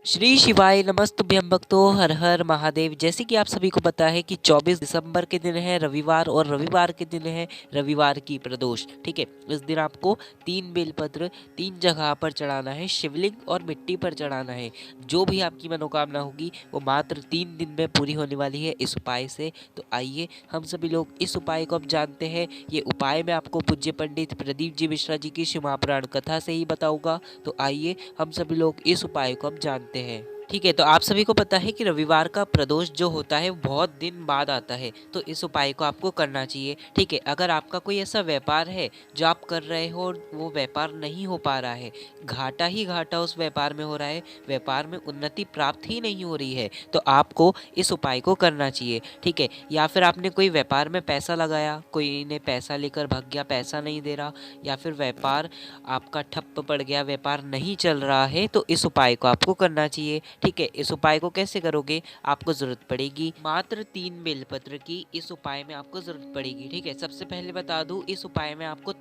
श्री शिवाय नमस्तुभ्यं भक्तो हर हर महादेव। जैसे कि आप सभी को पता है कि 24 दिसंबर के दिन है रविवार, और रविवार के दिन है रविवार की प्रदोष। ठीक है, इस दिन आपको 3 बेलपत्र 3 जगह पर चढ़ाना है, शिवलिंग और मिट्टी पर चढ़ाना है। जो भी आपकी मनोकामना होगी वो मात्र 3 दिन में पूरी होने वाली है इस उपाय से। तो आइए हम सभी लोग इस उपाय को अब जानते हैं। ये उपाय मैं आपको पूज्य पंडित प्रदीप जी मिश्रा जी की शिवपुराण कथा से ही बताऊंगा। तो आइए हम सभी लोग इस उपाय को अब जानते हैं। ठीक है, तो आप सभी को पता है कि रविवार का प्रदोष जो होता है वो बहुत दिन बाद आता है, तो इस उपाय को आपको करना चाहिए। ठीक है, अगर आपका कोई ऐसा व्यापार है जो आप कर रहे हो और वो व्यापार नहीं हो पा रहा है, घाटा ही घाटा उस व्यापार में हो रहा है, व्यापार में उन्नति प्राप्त ही नहीं हो रही है, तो आपको इस उपाय को करना चाहिए। ठीक है, या फिर आपने कोई व्यापार में पैसा लगाया, कोई ने पैसा लेकर भाग गया, पैसा नहीं दे रहा, या फिर व्यापार आपका ठप्प पड़ गया, व्यापार नहीं चल रहा है, तो इस उपाय को आपको करना चाहिए। ठीक है, इस उपाय को कैसे करोगे? आपको जरूरत पड़ेगी मात्र 3 बेलपत्र की। इस उपाय में आपको जरूरत पड़ेगी। ठीक है, सबसे पहले बता दूं, इस उपाय में आपको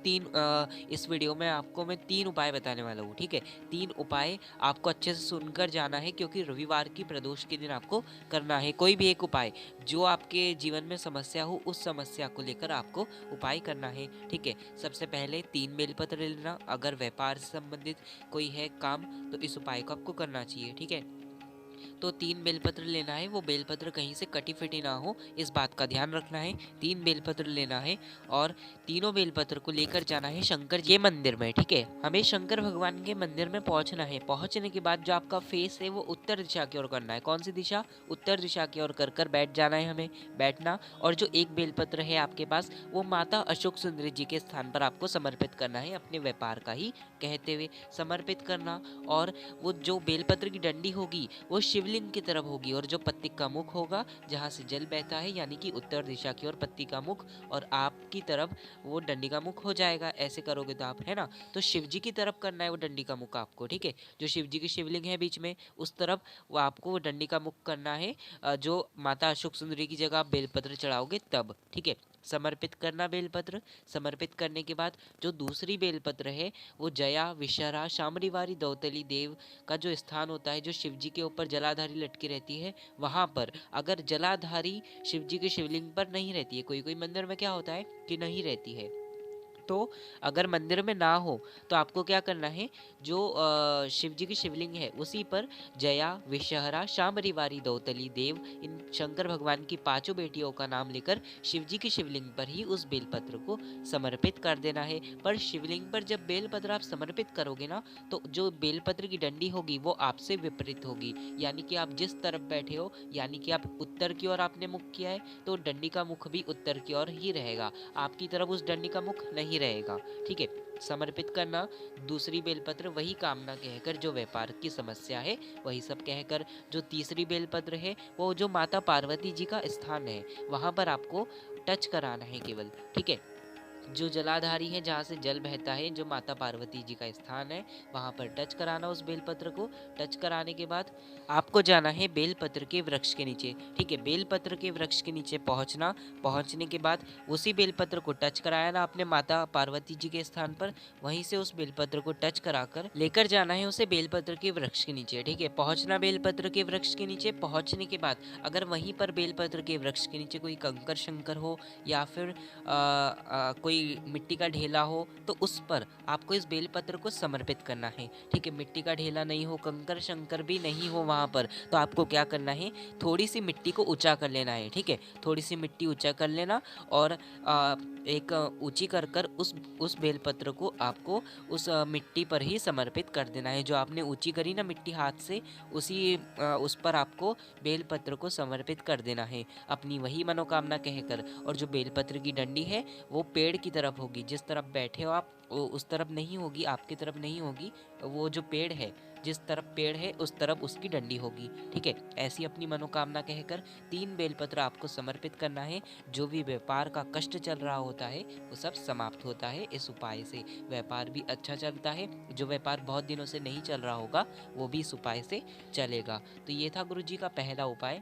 इस वीडियो में आपको मैं 3 उपाय बताने वाला हूँ। ठीक है, 3 उपाय आपको अच्छे से सुनकर जाना है, क्योंकि रविवार की प्रदोष के दिन आपको करना है। कोई भी एक उपाय जो आपके जीवन में समस्या हो, उस समस्या को लेकर आपको उपाय करना है। ठीक है, सबसे पहले 3 बेलपत्र लेना। अगर व्यापार से संबंधित कोई है काम, तो इस उपाय को आपको करना चाहिए। ठीक है, तो 3 बेलपत्र लेना है, वो बेलपत्र कहीं से कटी फिटी ना हो, इस बात का ध्यान रखना है। 3 बेलपत्र लेना है और तीनों बेलपत्र को लेकर जाना है शंकर जी के मंदिर में। ठीक है, हमें शंकर भगवान के मंदिर में पहुंचना है। पहुंचने के बाद जो आपका फेस है वो उत्तर दिशा की ओर करना है। कौन सी दिशा? उत्तर दिशा की ओर कर कर बैठ जाना है हमें, बैठना। और जो एक बेलपत्र है आपके पास, वो माता अशोक सुंदरी जी के स्थान पर आपको समर्पित करना है, अपने व्यापार का ही कहते हुए समर्पित करना। और वो जो बेलपत्र की डंडी होगी वो शिवलिंग की तरफ होगी, और जो पत्ती का मुख होगा जहाँ से जल बहता है, यानी कि उत्तर दिशा की ओर पत्ती का मुख, और आपकी तरफ वो डंडी का मुख हो जाएगा। ऐसे करोगे तो आप, है ना, तो शिव जी की तरफ करना है वो डंडी का मुख आपको। ठीक है, जो शिव जी की शिवलिंग है बीच में, उस तरफ वो आपको वो डंडी का मुख करना है। जो माता अशोक सुंदरी की जगह आप बेलपत्र चढ़ाओगे तब। ठीक है, समर्पित करना बेलपत्र। समर्पित करने के बाद जो दूसरी बेलपत्र है वो जया, विषहरा, शामरीवारी, दौतली देव का जो स्थान होता है, जो शिव जी के ऊपर जलाधारी लटकी रहती है, वहां पर अगर जलाधारी शिव जी के शिवलिंग पर नहीं रहती है, कोई कोई मंदिर में क्या होता है कि नहीं रहती है, तो अगर मंदिर में ना हो तो आपको क्या करना है, जो शिव जी की शिवलिंग है उसी पर जया, विषहरा, शांबरीवारी, दौतली देव, इन शंकर भगवान की 5 बेटियों का नाम लेकर शिव जी की शिवलिंग पर ही उस बेलपत्र को समर्पित कर देना है। पर शिवलिंग पर जब बेलपत्र आप समर्पित करोगे ना, तो जो बेलपत्र की डंडी होगी वो आपसे विपरीत होगी, यानी कि आप जिस तरफ बैठे हो, यानी कि आप उत्तर की ओर आपने मुख किया है, तो डंडी का मुख भी उत्तर की ओर ही रहेगा, आपकी तरफ उस डंडी का मुख नहीं रहेगा। ठीक है, समर्पित करना दूसरी बेलपत्र, वही कामना कहकर जो व्यापार की समस्या है वही सब कहकर। जो तीसरी बेलपत्र है वो जो माता पार्वती जी का स्थान है, वहां पर आपको टच कराना है केवल। ठीक है, जो जलाधारी है, जहाँ से जल बहता है, जो माता पार्वती जी का स्थान है, वहां पर टच कराना उस बेलपत्र को। टच कराने के बाद आपको जाना है बेलपत्र के वृक्ष के नीचे। ठीक है, बेलपत्र के वृक्ष के नीचे पहुंचना। पहुंचने के बाद उसी बेलपत्र को टच कराया ना अपने माता पार्वती जी के स्थान पर, वहीं से उस बेलपत्र को टच कराकर लेकर जाना है उसे बेलपत्र के वृक्ष के नीचे। ठीक है, पहुंचना बेलपत्र के वृक्ष के नीचे। पहुंचने के बाद अगर वहीं पर बेलपत्र के वृक्ष के नीचे कोई कंकर शंकर हो, या फिर कोई मिट्टी का ढेला हो, तो उस पर आपको इस बेलपत्र को समर्पित करना है। ठीक है, मिट्टी का ढेला नहीं हो, कंकर शंकर भी नहीं हो वहां पर, तो आपको क्या करना है, थोड़ी सी मिट्टी को ऊंचा कर लेना है। ठीक है, थोड़ी सी मिट्टी ऊंचा कर लेना, और एक ऊंची कर कर उस बेलपत्र को आपको उस मिट्टी पर ही समर्पित कर देना है। जो आपने ऊंची करी ना मिट्टी हाथ से, उस पर आपको बेलपत्र को समर्पित कर देना है, अपनी वही मनोकामना कहकर। और जो बेलपत्र की डंडी है वो पेड़ की तरफ होगी, जिस तरफ बैठे हो आप वो उस तरफ नहीं होगी, आपकी तरफ नहीं होगी, वो जो पेड़ है, जिस तरफ पेड़ है उस तरफ उसकी डंडी होगी। ठीक है, ऐसी अपनी मनोकामना कहकर 3 बेलपत्र आपको समर्पित करना है। जो भी व्यापार का कष्ट चल रहा होता है वो सब समाप्त होता है इस उपाय से। व्यापार भी अच्छा चलता है, जो व्यापार बहुत दिनों से नहीं चल रहा होगा वो भी इस उपाय से चलेगा। तो ये था गुरु जी का पहला उपाय।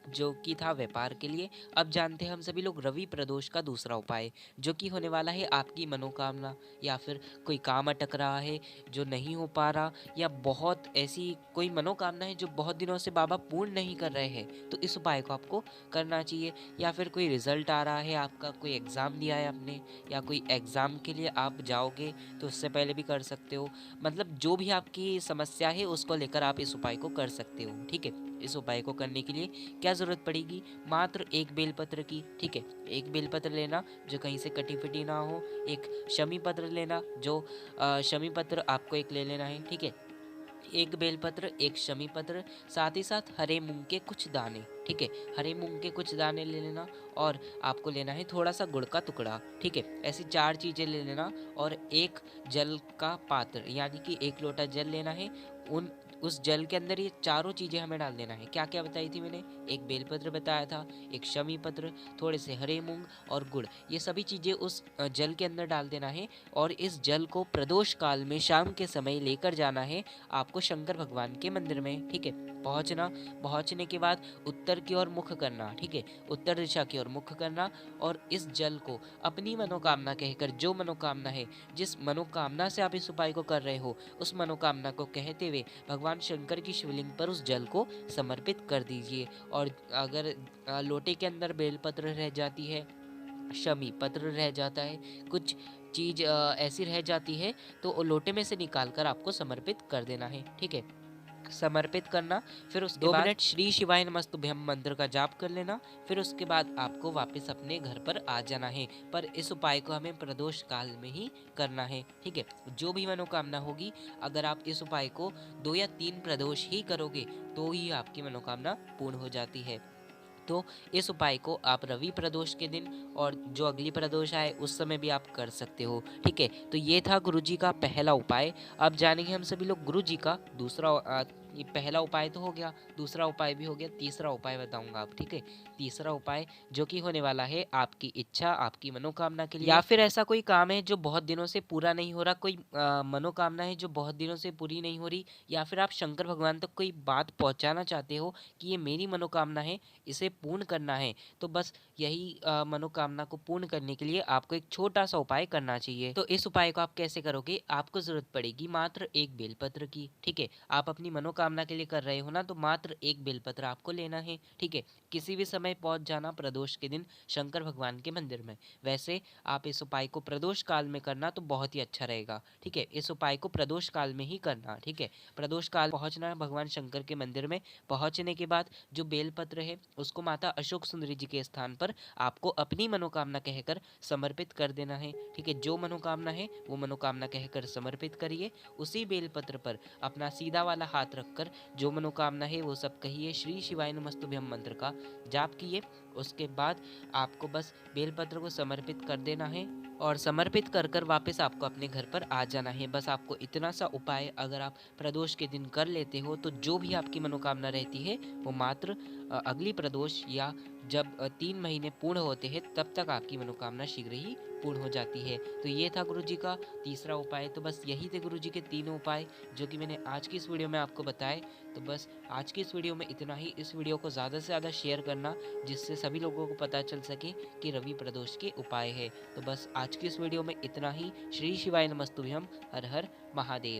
जो कि था व्यापार के लिए। अब जानते हैं हम सभी लोग रवि प्रदोष का दूसरा उपाय, जो कि होने वाला है आपकी मनोकामना, या फिर कोई काम अटक रहा है जो नहीं हो पा रहा, या बहुत ऐसी कोई मनोकामना है जो बहुत दिनों से बाबा पूर्ण नहीं कर रहे हैं, तो इस उपाय को आपको करना चाहिए। या फिर कोई रिजल्ट आ रहा है, आपका कोई एग्ज़ाम दिया है आपने, या कोई एग्ज़ाम के लिए आप जाओगे तो उससे पहले भी कर सकते हो। मतलब जो भी आपकी समस्या है उसको लेकर आप इस उपाय को कर सकते हो। ठीक है, इस उपाय को करने के लिए क्या ज़रूरत पड़ेगी? मात्र एक बेलपत्र की। ठीक है, एक बेलपत्र लेना जो कहीं से कटी फिटी ना हो, एक शमी पत्र लेना जो शमी पत्र आपको एक ले लेना है। ठीक है, एक बेलपत्र, एक शमी पत्र, साथ ही साथ हरे मूंग के कुछ दाने। ठीक है, हरे मूंग के कुछ दाने ले लेना, और आपको लेना है थोड़ा सा गुड़ का टुकड़ा। ठीक है, ऐसी 4 चीज़ें ले लेना, और एक जल का पात्र यानी कि 1 लोटा जल लेना है। उस जल के अंदर ये चारों चीज़ें हमें डाल देना है। क्या क्या बताई थी मैंने? एक बेलपत्र बताया था, एक शमी पत्र, थोड़े से हरे मूंग और गुड़। ये सभी चीज़ें उस जल के अंदर डाल देना है, और इस जल को प्रदोष काल में शाम के समय लेकर जाना है आपको शंकर भगवान के मंदिर में। ठीक है, पहुंचने के बाद उत्तर की ओर मुख करना। ठीक है, उत्तर दिशा की ओर मुख करना, और इस जल को अपनी मनोकामना कहकर, जो मनोकामना है, जिस मनोकामना से आप इस उपाय को कर रहे हो, उस मनोकामना को कहते हुए भगवान शंकर की शिवलिंग पर उस जल को समर्पित कर दीजिए। और अगर लोटे के अंदर बेलपत्र रह जाती है, शमी पत्र रह जाता है, कुछ चीज ऐसी रह जाती है, तो लोटे में से निकाल कर आपको समर्पित कर देना है। ठीक है, समर्पित करना, फिर उसके 2 मिनट श्री शिवाय नमस्तुभ्यम मंत्र का जाप कर लेना। फिर उसके बाद आपको वापस अपने घर पर आ जाना है। पर इस उपाय को हमें प्रदोष काल में ही करना है। ठीक है, जो भी मनोकामना होगी, अगर आप इस उपाय को 2 या 3 प्रदोष ही करोगे तो ही आपकी मनोकामना पूर्ण हो जाती है। तो इस उपाय को आप रवि प्रदोष के दिन और जो अगली प्रदोष आए उस समय भी आप कर सकते हो। ठीक है, तो ये था गुरुजी का पहला उपाय। अब जानेंगे हम सभी लोग गुरुजी का दूसरा ये पहला उपाय तो हो गया, दूसरा उपाय भी हो गया, तीसरा उपाय बताऊंगा आप। ठीक है, तीसरा उपाय जो कि होने वाला है आपकी इच्छा, आपकी मनोकामना के लिए, या फिर ऐसा कोई काम है जो बहुत दिनों से पूरा नहीं हो रहा, कोई मनोकामना है जो बहुत दिनों से पूरी नहीं हो रही, या फिर आप शंकर भगवान तक कोई बात पहुंचाना चाहते हो कि ये मेरी मनोकामना है, इसे पूर्ण करना है। तो बस यही मनोकामना को पूर्ण करने के लिए आपको एक छोटा सा उपाय करना चाहिए। तो इस उपाय को आप कैसे करोगे? आपको जरूरत पड़ेगी मात्र एक बेलपत्र की। ठीक है, आप अपनी मनोकामना के लिए कर रहे हो ना, तो मात्र एक बेलपत्र आपको लेना है। ठीक है, किसी भी समय पहुंच जाना प्रदोष के दिन शंकर भगवान के मंदिर में। वैसे आप इस उपाय को प्रदोष काल में करना तो बहुत ही अच्छा रहेगा। ठीक है, इस उपाय को प्रदोष काल में ही करना। ठीक है, प्रदोष काल पहुंचना है भगवान शंकर के मंदिर में। पहुंचने के बाद जो बेलपत्र है उसको माता अशोक सुंदरी जी के स्थान पर आपको अपनी मनोकामना कहकर समर्पित कर देना है। ठीक है, जो मनोकामना है वो मनोकामना कहकर समर्पित करिए। उसी बेलपत्र पर अपना सीधा वाला हाथ रखकर जो मनोकामना है वो सब कहिए, श्री शिवाय नमस्तुभ्यम मंत्र का जाप किए। उसके बाद आपको बस बेलपत्र को समर्पित कर देना है, और समर्पित कर कर वापस आपको अपने घर पर आ जाना है। बस आपको इतना सा उपाय अगर आप प्रदोष के दिन कर लेते हो तो जो भी आपकी मनोकामना रहती है वो मात्र अगली प्रदोष या जब 3 महीने पूर्ण होते हैं तब तक आपकी मनोकामना शीघ्र ही पूर्ण हो जाती है। तो ये था गुरुजी का तीसरा उपाय। तो बस यही थे गुरुजी के तीनों उपाय जो कि मैंने आज की इस वीडियो में आपको बताए। तो बस आज की इस वीडियो में इतना ही। इस वीडियो को ज़्यादा से ज़्यादा शेयर करना जिससे सभी लोगों को पता चल सके कि रवि प्रदोष के उपाय है। तो बस आज की इस वीडियो में इतना ही। श्री शिवाय नमस्तुभ्यम। हर हर महादेव।